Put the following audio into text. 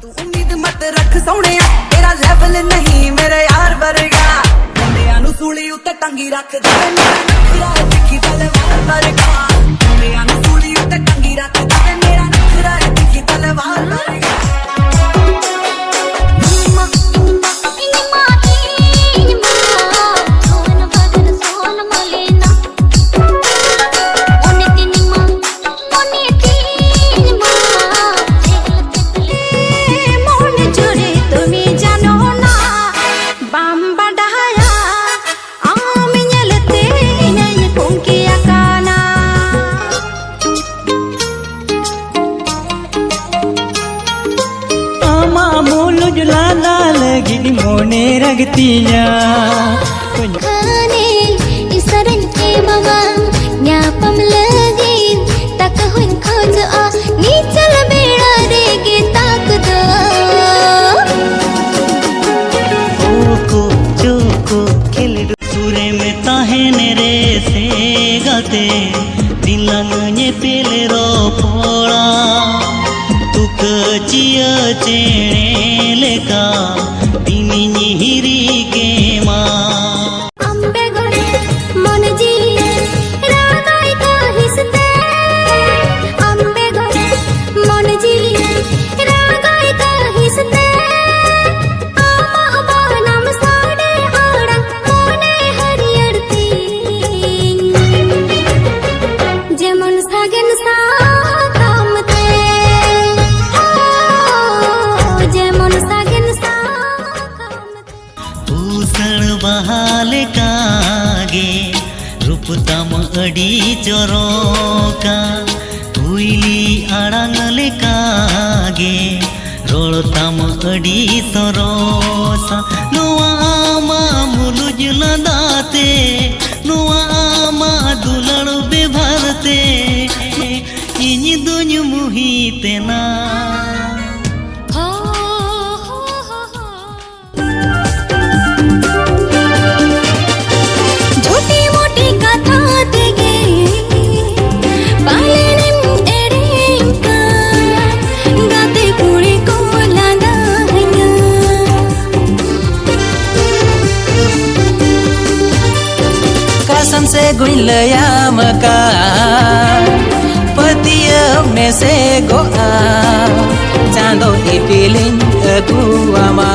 तू उम्मीद मत रख सोने तेरा लेवल नहीं मेरे यार वर्गा मुंडियां नू सूली उत्ते टंगी रख दे मेरा नखरा दिखी तलवार वर्गा मुंडियां नू सूली उत्ते टंगी रख दे मेरा नखरा दिखी तलवार वर्गा मोने रगतिया खाने इसरन के मामा न्यापम लगी तक हुन खोज आ नीचल बेड़ा रेगे ताक दो ओको चोको खेल सूरे में ताहेने रे से गाते दिलंग ने पेले रो पोड़ा तुक चिया चेणे लेका हिरी के माँ अम्बे गोरे मन जी रागाई का हिसते अम्बे गोरे मन जी रागाई का हिसते आमा अबानम साडे आड़ा मोने हरियरती जेमन सागन सा कामते जेमन सागन सा बहाले कागे रूप तम अड़ी चरोका हुईली आड़ांगले कागे रोड़ तम अड़ी सरोसा नुआ आमा मुलुज लदाते नुआ आमा दुलड़ बेभरते इनी दुन मुहीते ना से गुइलया मका पतिया में से गोआ चांदो इपिलिंग अगुआमा